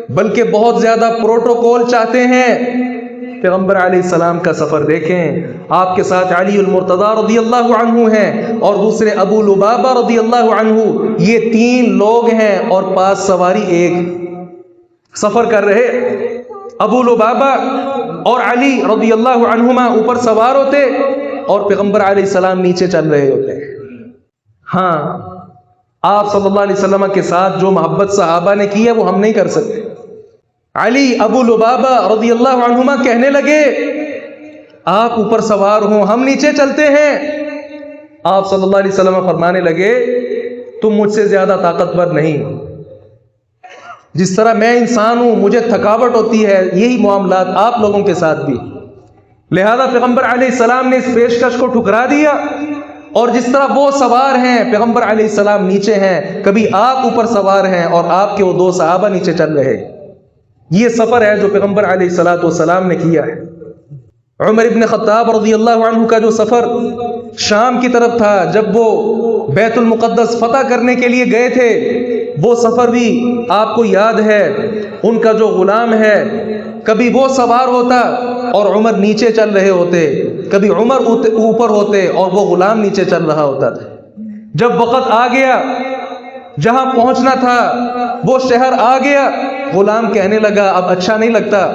بلکہ بہت زیادہ پروٹوکول چاہتے ہیں۔ پیغمبر علیہ السلام کا سفر دیکھیں، آپ کے ساتھ علی المرتضی رضی اللہ عنہ ہیں اور دوسرے ابو لبابہ رضی اللہ عنہ، یہ تین لوگ ہیں اور پاس سواری ایک، سفر کر رہے۔ ابو لبابہ اور علی رضی اللہ عنہما اوپر سوار ہوتے اور پیغمبر علیہ السلام نیچے چل رہے ہوتے۔ ہاں، آپ صلی اللہ علیہ وسلم کے ساتھ جو محبت صحابہ نے کی ہے وہ ہم نہیں کر سکتے۔ علی ابو لبابہ رضی اللہ عنہما کہنے لگے آپ اوپر سوار ہوں، ہم نیچے چلتے ہیں۔ آپ صلی اللہ علیہ وسلم فرمانے لگے تم مجھ سے زیادہ طاقتور نہیں، جس طرح میں انسان ہوں مجھے تھکاوٹ ہوتی ہے، یہی معاملات آپ لوگوں کے ساتھ بھی۔ لہذا پیغمبر علیہ السلام نے اس پیشکش کو ٹھکرا دیا، اور جس طرح وہ سوار ہیں پیغمبر علیہ السلام نیچے ہیں، کبھی آپ اوپر سوار ہیں اور آپ کے وہ دو صحابہ نیچے چل رہے۔ یہ سفر ہے جو پیغمبر علیہ السلام نے کیا ہے۔ عمر ابن خطاب رضی اللہ عنہ کا جو سفر شام کی طرف تھا، جب وہ بیت المقدس فتح کرنے کے لیے گئے تھے، وہ سفر بھی آپ کو یاد ہے۔ ان کا جو غلام ہے، کبھی وہ سوار ہوتا اور عمر نیچے چل رہے ہوتے، کبھی عمر اوپر ہوتے اور وہ غلام نیچے چل رہا ہوتا تھا۔ جب وقت آ گیا جہاں پہنچنا تھا، وہ شہر آ گیا، غلام کہنے لگا اب اچھا نہیں لگتا،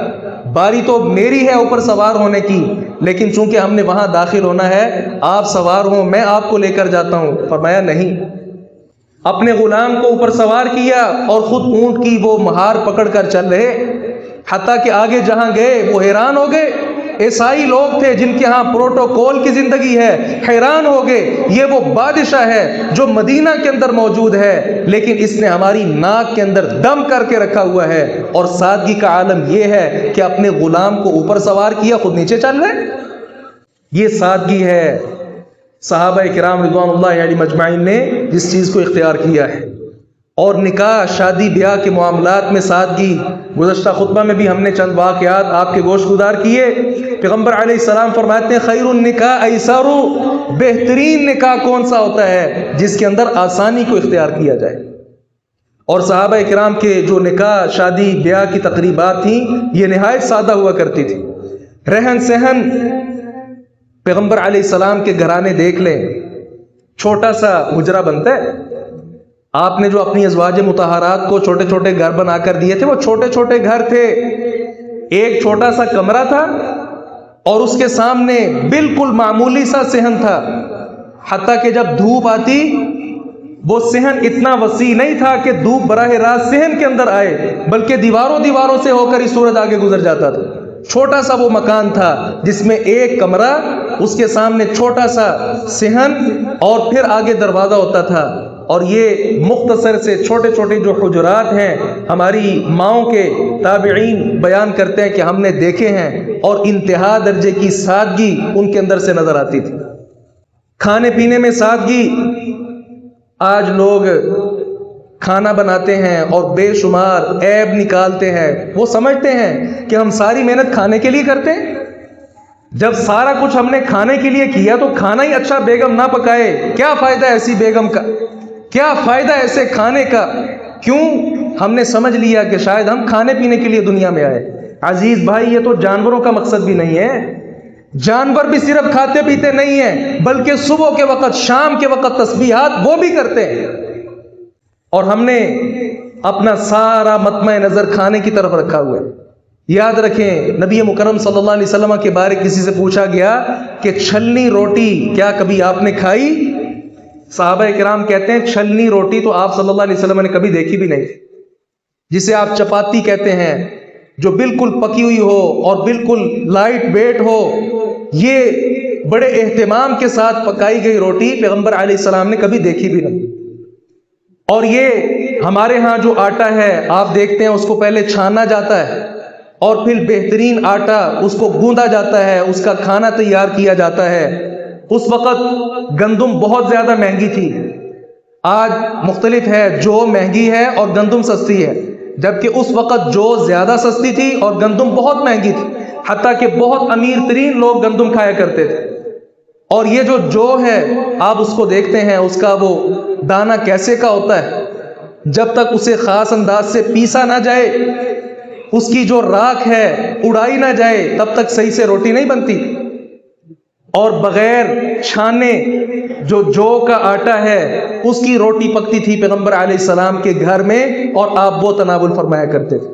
باری تو میری ہے اوپر سوار ہونے کی، لیکن چونکہ ہم نے وہاں داخل ہونا ہے، آپ سوار ہوں، میں آپ کو لے کر جاتا ہوں۔ فرمایا نہیں۔ اپنے غلام کو اوپر سوار کیا اور خود اونٹ کی وہ مہار پکڑ کر چل رہے، حتیٰ کہ آگے جہاں گئے وہ حیران ہو گئے۔ عیسائی لوگ تھے جن کے ہاں پروٹوکول کی زندگی ہے، حیران ہو گئے، یہ وہ بادشاہ ہے جو مدینہ کے اندر موجود ہے، لیکن اس نے ہماری ناک کے اندر دم کر کے رکھا ہوا ہے۔ اور سادگی کا عالم یہ ہے کہ اپنے غلام کو اوپر سوار کیا، خود نیچے چل رہے۔ یہ سادگی ہے صحابہ کرام رضوان اللہ علیہم اجمعین نے جس چیز کو اختیار کیا ہے۔ اور نکاح شادی بیاہ کے معاملات میں سادگی، گزشتہ خطبہ میں بھی ہم نے چند واقعات آپ کے گوش گزار کیے۔ پیغمبر علیہ السلام فرماتے ہیں خیر النکاح ایسر، بہترین نکاح کون سا ہوتا ہے؟ جس کے اندر آسانی کو اختیار کیا جائے۔ اور صحابہ کرام کے جو نکاح شادی بیاہ کی تقریبات تھیں یہ نہایت سادہ ہوا کرتی تھی. رہن سہن پیغمبر علیہ السلام کے گھرانے دیکھ لیں, چھوٹا سا حجرہ بنتا ہے. آپ نے جو اپنی ازواج مطہرات کو چھوٹے چھوٹے گھر بنا کر دیے تھے وہ چھوٹے چھوٹے گھر تھے. ایک چھوٹا سا کمرہ تھا اور اس کے سامنے بالکل معمولی سا صحن تھا. حتیٰ کہ جب دھوپ آتی وہ صحن اتنا وسیع نہیں تھا کہ دھوپ براہ راست صحن کے اندر آئے, بلکہ دیواروں سے ہو کر ہی سورج آگے گزر جاتا تھا. چھوٹا سا وہ مکان تھا جس میں ایک کمرہ, اس کے سامنے چھوٹا سا صحن اور پھر آگے دروازہ ہوتا تھا. اور یہ مختصر سے چھوٹے چھوٹے جو حجرات ہیں ہماری ماؤں کے تابعین بیان کرتے ہیں کہ ہم نے دیکھے ہیں, اور انتہا درجے کی سادگی ان کے اندر سے نظر آتی تھی. کھانے پینے میں سادگی. آج لوگ کھانا بناتے ہیں اور بے شمار عیب نکالتے ہیں. وہ سمجھتے ہیں کہ ہم ساری محنت کھانے کے لیے کرتے ہیں. جب سارا کچھ ہم نے کھانے کے لیے کیا تو کھانا ہی اچھا بیگم نہ پکائے, کیا فائدہ ایسی بیگم کا, کیا فائدہ ایسے کھانے کا. کیوں؟ ہم نے سمجھ لیا کہ شاید ہم کھانے پینے کے لیے دنیا میں آئے. عزیز بھائی, یہ تو جانوروں کا مقصد بھی نہیں ہے. جانور بھی صرف کھاتے پیتے نہیں ہیں, بلکہ صبح کے وقت شام کے وقت تسبیحات وہ بھی کرتے ہیں. اور ہم نے اپنا سارا مطمع نظر کھانے کی طرف رکھا ہوا ہے. یاد رکھیں, نبی مکرم صلی اللہ علیہ وسلم کے بارے کسی سے پوچھا گیا کہ چھلنی روٹی کیا کبھی آپ نے کھائی؟ صحابہ کرام کہتے ہیں چھلنی روٹی تو آپ صلی اللہ علیہ وسلم نے کبھی دیکھی بھی نہیں. جسے آپ چپاتی کہتے ہیں, جو بالکل پکی ہوئی ہو اور بالکل لائٹ ویٹ ہو, یہ بڑے اہتمام کے ساتھ پکائی گئی روٹی پیغمبر علیہ السلام نے کبھی دیکھی بھی نہیں. اور یہ ہمارے ہاں جو آٹا ہے آپ دیکھتے ہیں اس کو پہلے چھانا جاتا ہے اور پھر بہترین آٹا اس کو گوندا جاتا ہے, اس کا کھانا تیار کیا جاتا ہے. اس وقت گندم بہت زیادہ مہنگی تھی. آج مختلف ہے, جو مہنگی ہے اور گندم سستی ہے, جبکہ اس وقت جو زیادہ سستی تھی اور گندم بہت مہنگی تھی. حتیٰ کہ بہت امیر ترین لوگ گندم کھایا کرتے تھے. اور یہ جو ہے آپ اس کو دیکھتے ہیں, اس کا وہ دانہ کیسے کا ہوتا ہے, جب تک اسے خاص انداز سے پیسا نہ جائے, اس کی جو راکھ ہے اڑائی نہ جائے, تب تک صحیح سے روٹی نہیں بنتی. اور بغیر چھانے جو کا آٹا ہے اس کی روٹی پکتی تھی پیغمبر علیہ السلام کے گھر میں, اور آپ وہ تناول فرمایا کرتے تھے.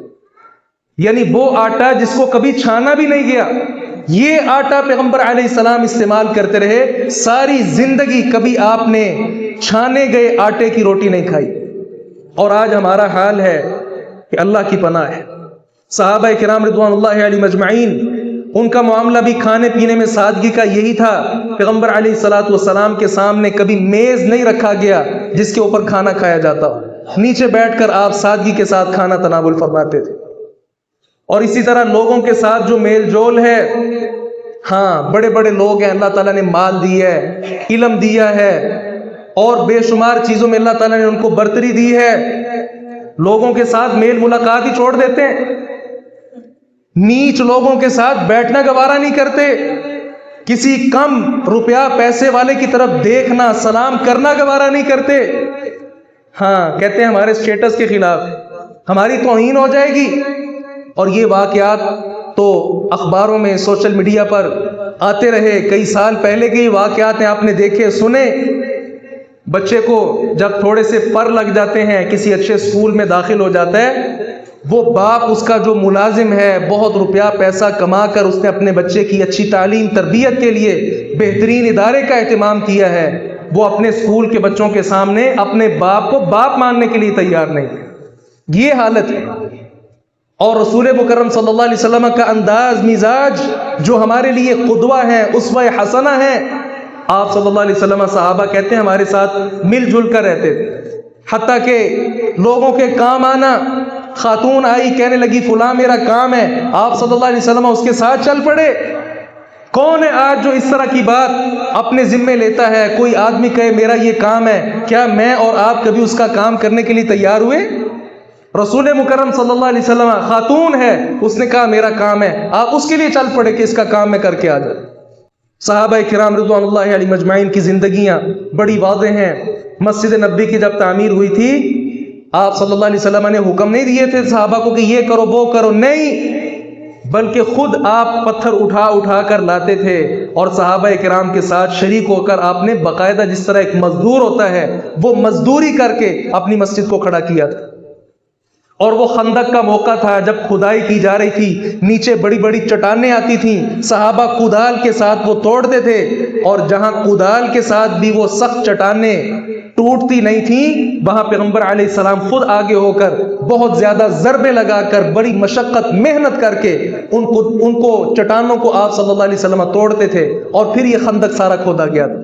یعنی وہ آٹا جس کو کبھی چھانا بھی نہیں گیا, یہ آٹا پیغمبر علیہ السلام استعمال کرتے رہے. ساری زندگی کبھی آپ نے چھانے گئے آٹے کی روٹی نہیں کھائی. اور آج ہمارا حال ہے کہ اللہ کی پناہ ہے. صحابہ کرام رضوان اللہ علیہ مجمعین, ان کا معاملہ بھی کھانے پینے میں سادگی کا یہی تھا. پیغمبر علیہ الصلوۃ والسلام کے سامنے کبھی میز نہیں رکھا گیا جس کے اوپر کھانا کھایا جاتا ہو. نیچے بیٹھ کر آپ سادگی کے ساتھ کھانا تناول فرماتے تھے. اور اسی طرح لوگوں کے ساتھ جو میل جول ہے, ہاں بڑے بڑے لوگ ہیں, اللہ تعالیٰ نے مال دیا ہے, علم دیا ہے, اور بے شمار چیزوں میں اللہ تعالیٰ نے ان کو برتری دی ہے. لوگوں کے ساتھ میل ملاقات ہی چھوڑ دیتے ہیں. نیچ لوگوں کے ساتھ بیٹھنا گوارا نہیں کرتے. کسی کم روپیہ پیسے والے کی طرف دیکھنا, سلام کرنا گوارا نہیں کرتے. ہاں کہتے ہیں ہمارے اسٹیٹس کے خلاف ہماری توہین ہو جائے گی. اور یہ واقعات تو اخباروں میں سوشل میڈیا پر آتے رہے. کئی سال پہلے کے واقعات ہیں, آپ نے دیکھے سنے. بچے کو جب تھوڑے سے پر لگ جاتے ہیں, کسی اچھے اسکول میں داخل ہو جاتا ہے, وہ باپ اس کا جو ملازم ہے بہت روپیہ پیسہ کما کر اس نے اپنے بچے کی اچھی تعلیم تربیت کے لیے بہترین ادارے کا اہتمام کیا ہے, وہ اپنے اسکول کے بچوں کے سامنے اپنے باپ کو باپ ماننے کے لیے تیار نہیں. یہ حالت ہے. اور رسول مکرم صلی اللہ علیہ وسلم کا انداز مزاج جو ہمارے لیے قدوہ ہے, اسوہ حسنہ ہے. آپ صلی اللہ علیہ وسلم صحابہ کہتے ہیں ہمارے ساتھ مل جل کر رہتے تھے. حتیٰ کہ لوگوں کے کام آنا, خاتون آئی کہنے لگی فلاں میرا کام ہے, آپ صلی اللہ علیہ وسلم اس کے ساتھ چل پڑے. کون ہے آج جو اس طرح کی بات اپنے ذمے لیتا ہے؟ کوئی آدمی کہے میرا یہ کام ہے, کیا میں اور آپ کبھی اس کا کام کرنے کے لیے تیار ہوئے؟ رسول مکرم صلی اللہ علیہ وسلم, خاتون ہے, اس نے کہا میرا کام ہے, آپ اس کے لیے چل پڑے کہ اس کا کام میں کر کے آ جائے. صحابہ کرام رضوان اللہ علیہ مجمعین کی زندگیاں بڑی واضح ہیں. مسجد نبوی کی جب تعمیر ہوئی تھی, آپ صلی اللہ علیہ وسلم نے حکم نہیں دیے تھے صحابہ کو کہ یہ کرو وہ کرو، نہیں، بلکہ خود آپ پتھر اٹھا اٹھا کر لاتے تھے اور صحابہ کرام کے ساتھ شریک ہو کر آپ نے باقاعدہ جس طرح ایک مزدور ہوتا ہے وہ مزدوری کر کے اپنی مسجد کو کھڑا کیا تھا۔ اور وہ خندق کا موقع تھا جب کھدائی کی جا رہی تھی، نیچے بڑی بڑی چٹانیں آتی تھیں، صحابہ کدال کے ساتھ وہ توڑتے تھے، اور جہاں کدال کے ساتھ بھی وہ سخت چٹانیں ٹوٹتی نہیں تھیں وہاں پیغمبر علیہ السلام خود آگے ہو کر بہت زیادہ ضربے لگا کر بڑی مشقت محنت کر کے ان کو چٹانوں کو آپ صلی اللہ علیہ وسلم توڑتے تھے، اور پھر یہ خندق سارا کھودا گیا تھا۔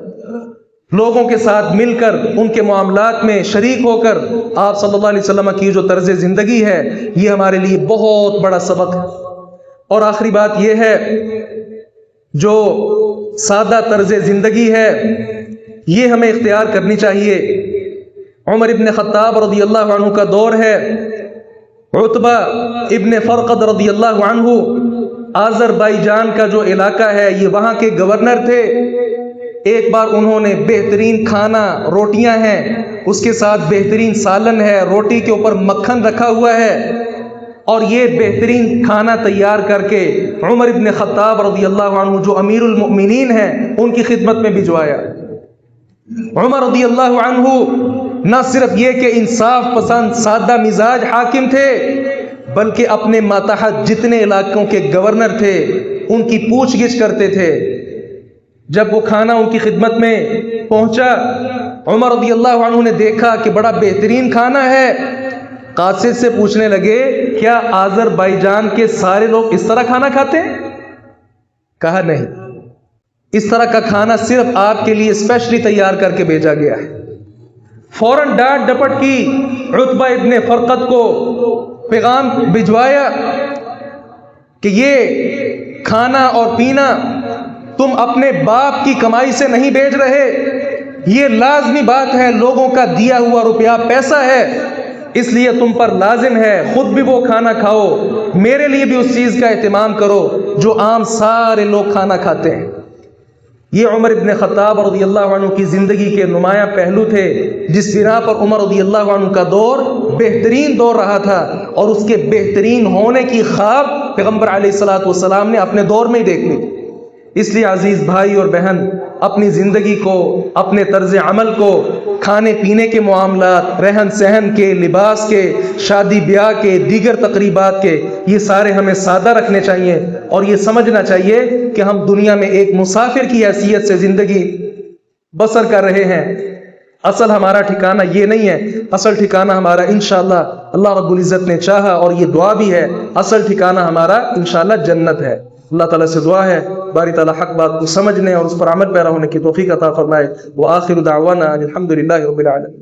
لوگوں کے ساتھ مل کر ان کے معاملات میں شریک ہو کر آپ صلی اللہ علیہ وسلم کی جو طرز زندگی ہے یہ ہمارے لیے بہت بڑا سبق ہے۔ اور آخری بات یہ ہے، جو سادہ طرز زندگی ہے یہ ہمیں اختیار کرنی چاہیے۔ عمر ابن خطاب رضی اللہ عنہ کا دور ہے، عتبہ ابن فرقد رضی اللہ عنہ آذربائیجان کا جو علاقہ ہے یہ وہاں کے گورنر تھے۔ ایک بار انہوں نے بہترین کھانا، روٹیاں ہیں، اس کے ساتھ بہترین سالن ہے، روٹی کے اوپر مکھن رکھا ہوا ہے، اور یہ بہترین کھانا تیار کر کے عمر ابن خطاب رضی اللہ عنہ جو امیر المؤمنین ہیں ان کی خدمت میں بھجوایا۔ عمر رضی اللہ عنہ نہ صرف یہ کہ انصاف پسند سادہ مزاج حاکم تھے، بلکہ اپنے ماتحت جتنے علاقوں کے گورنر تھے ان کی پوچھ گچھ کرتے تھے۔ جب وہ کھانا ان کی خدمت میں پہنچا، عمر رضی اللہ عنہ نے دیکھا کہ بڑا بہترین کھانا ہے، قاصد سے پوچھنے لگے کیا آذربائیجان کے سارے لوگ اس طرح کھانا کھاتے ہیں؟ کہا نہیں، اس طرح کا کھانا صرف آپ کے لیے اسپیشلی تیار کر کے بھیجا گیا ہے۔ فوراً ڈانٹ ڈپٹ کی، عتبہ ابن فرقد کو پیغام بھجوایا کہ یہ کھانا اور پینا تم اپنے باپ کی کمائی سے نہیں بھیج رہے، یہ لازمی بات ہے، لوگوں کا دیا ہوا روپیہ پیسہ ہے، اس لیے تم پر لازم ہے خود بھی وہ کھانا کھاؤ، میرے لیے بھی اس چیز کا اہتمام کرو جو عام سارے لوگ کھانا کھاتے ہیں۔ یہ عمر ابن خطاب رضی اللہ عنہ کی زندگی کے نمایاں پہلو تھے جس بنا پر عمر رضی اللہ عنہ کا دور بہترین دور رہا تھا، اور اس کے بہترین ہونے کی خواب پیغمبر علیہ الصلوۃ والسلام نے اپنے دور میں ہی دیکھ لی۔ اس لیے عزیز بھائی اور بہن، اپنی زندگی کو، اپنے طرز عمل کو، کھانے پینے کے معاملات، رہن سہن کے، لباس کے، شادی بیاہ کے، دیگر تقریبات کے، یہ سارے ہمیں سادہ رکھنے چاہیے، اور یہ سمجھنا چاہیے کہ ہم دنیا میں ایک مسافر کی حیثیت سے زندگی بسر کر رہے ہیں۔ اصل ہمارا ٹھکانہ یہ نہیں ہے، اصل ٹھکانہ ہمارا انشاءاللہ اللہ رب العزت نے چاہا، اور یہ دعا بھی ہے، اصل ٹھکانہ ہمارا انشاءاللہ جنت ہے۔ اللہ تعالیٰ سے دعا ہے باری تعالیٰ حق بات کو سمجھنے اور اس پر عمل پیرا ہونے کی توفیق عطا فرمائے۔ وآخر دعوانا الحمدللہ رب العالمین۔